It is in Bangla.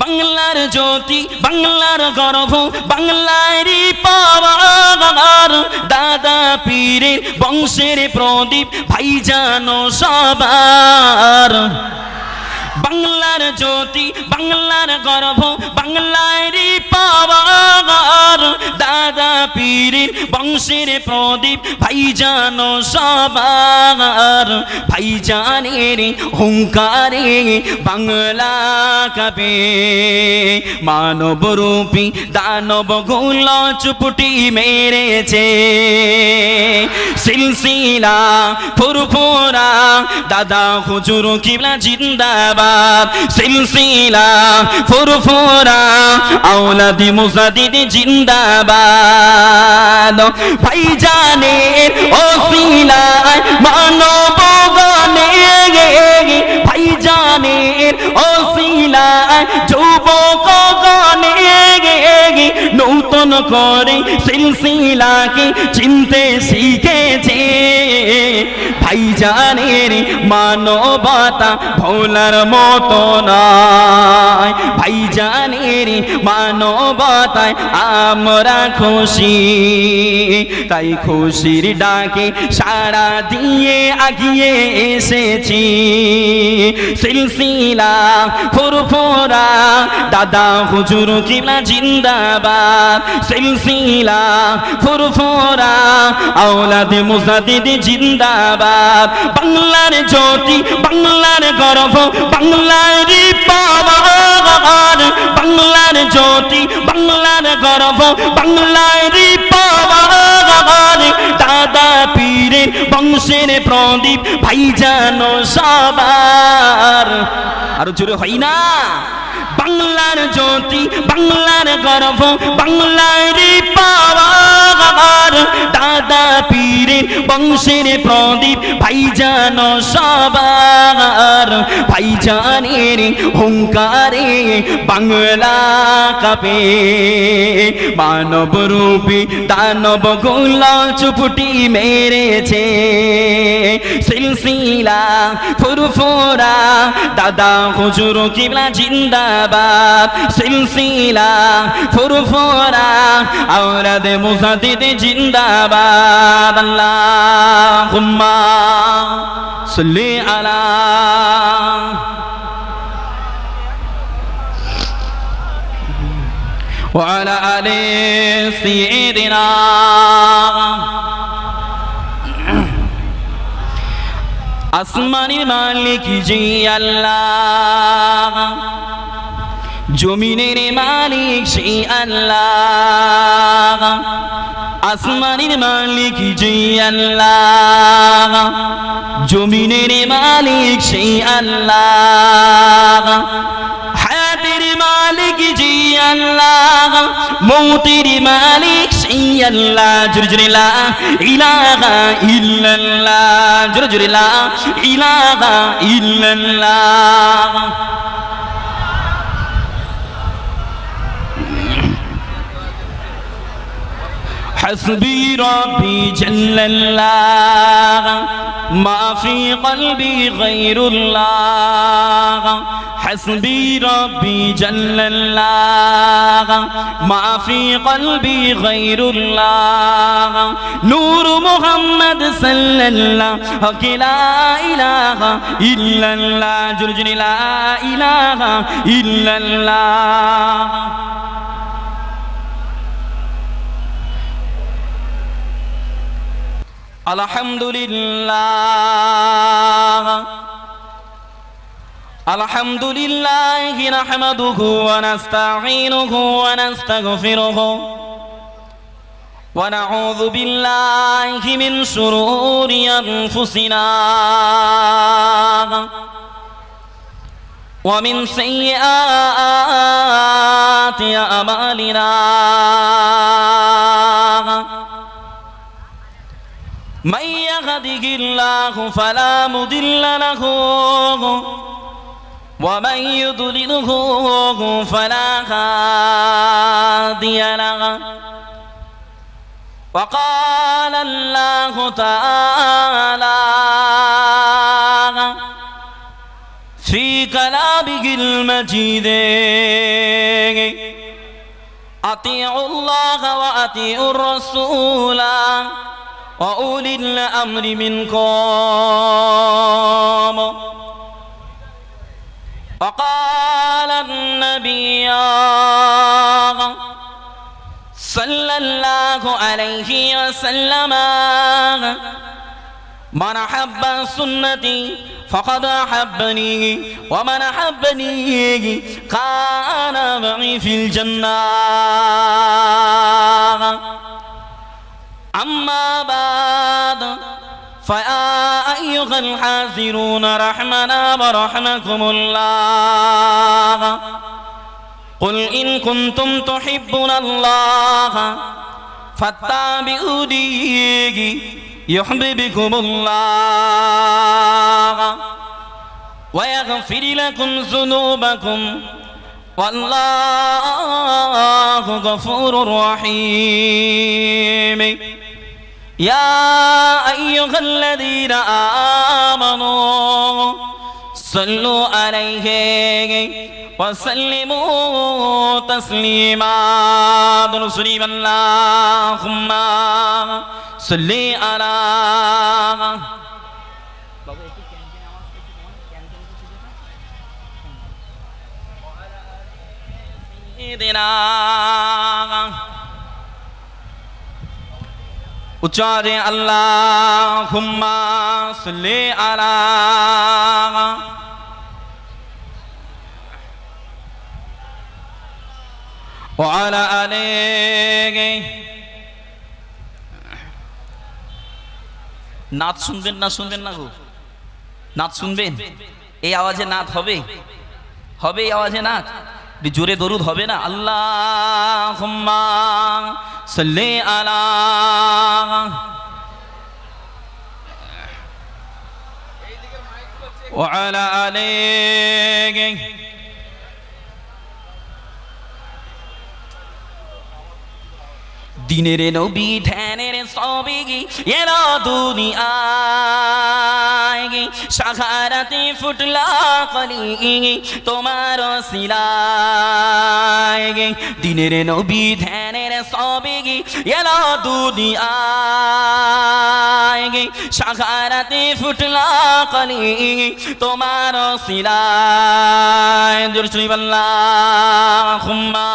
বাংলার জ্যোতি বাংলার গর্ব বাংলারই পাওয়ার দাদা পীরের বংশের প্রদীপ ভাইজান সবার বাংলার জ্যোতি বাংলার গর্ব বাংলারই পাওয়ার দাদা পীরের বংশের প্রদীপ ভাইজান সবার ভাইজানের হুঙ্কারে বাংলা কাঁপে মানব রূপী দানব গুলো চুপটি মেরেছে সিলসিলা ফুরফুরা দাদা হুজুর কিবলা জিন্দাবাদ সিলসিলা ফুরফুরা আওলাদি মুজাদ্দিদ জিন্দাবাদ ভাইজানের ওসিলায় মানব গণে ভাইজানের ওসিলায় যুবক গণে নূতন করে সিলসিলাকে চিনতে শিখেছে ভাইজানের মানবতা ভোলার মতো নয় ভাইজানের মানবতায় আমরা খুশি তাই খুশির ডাকে সাড়া দিয়ে আগিয়ে এসেছি সিলসিলা ফুরফুরা দাদা হুজুর কিবলা জিন্দাবাদ সিলসিলা ফুরফুরা আওলাদে মুজাদ্দিদ জিন্দাবাদ বাংলার জ্যোতি বাংলার গর্ব বাংলারই পাওয়ার বাংলার জ্যোতি বাংলার গর্ব বাংলারই পাওয়ার দাদা পীরের বংশের প্রদীপ ভাইজান সবার আরো জোরে হয় না বাংলার জ্যোতি বাংলার গর্ব বাংলারই পাওয়ার দাদা পীরের বংশের প্রদীপ ভাইজান সবার ভাইজানের হুঙ্কারে বাংলা কাঁপে মানব রূপী দানব গুলো চুপটি মেরেছে সিলসিলা ফুরফুরা দাদা হুজুর কিবলা জিন্দাবাদ সিলসিলা ফুরফুরা আওলাদে মুজাদ্দিদ জিন্দাবাদ আল্লাহুম্মা সাল্লি আলা ওয়া আলা আলি সাইয়্যিদিনা আসমানের মালিক জি আল্লাহ জমিনের মালিক সেই আল্লাহ আসমানের মালিক জি আল্লাহ জমিনের মালিক সেই আল্লাহ হায়াতের মালিক জি আল্লাহ মৌতের মালিক সেই আল্লাহ জোরে জোরে লা ইলাহা ইল্লাল্লাহ জোরে জোরে লা ইলাহা ইল্লাল্লাহ حسبي ربي جل الله ما في قلبي غير الله حسبي ربي جل الله ما في قلبي غير الله نور محمد صلى الله لا إله إلا الله جل لا إله إلا الله আলহামদুলিল্লাহ আলহামদুলিল্লাহ নাহমাদুহু ওয়া নাস্তাঈনুহু ওয়া নাস্তাগফিরুহু ওয়া নাউযু বিল্লাহি মিন শুরুরি আনফুসিনা ওয়া মিন সাইয়্যাতি আমালিনা من يهده الله فلا مضل له ومن يضلله فلا هادي له وقال الله تعالى في كلامه المجيد أطيعوا الله وأطيعوا الرسول وأولي الأمر منكم وقال النبي صلى الله عليه وسلم من أحب سنتي فقد أحبني ومن أحبني كان معي في الجنة أما بعد فيا أيها الحاضرون رحمنا ورحمكم الله قل إن كنتم تحبون الله فاتبعوني يحببكم الله ويغفر لكم ذنوبكم والله غفور رحيم يا أيها الذين آمنوا صلوا عليه وسلموا تسليما اللهم صل على سيدنا উচ্চারে আল্লাহুম্মা সাল্লি আলা ওয়া আলা আলিহি নাত শুনবেন না গো নাত শুনবেন এই আওয়াজে নাত হবে এই আওয়াজে নাত জোরে দরুদ হবে না আল্লাহুম্মা সাল্লি আলা ওয়া আলা আলিহি দিনের নবী ধ্যানের সবে এলো দুনিয়ায় সাহারাতে ফুটলা কলি তোমার সিলায় দিনের নবী ধ্যানের সবে এলো দুনিয়ায় সাহারাতে ফুটলা কলি তোমার সিলায় জোরে আল্লাহুম্মা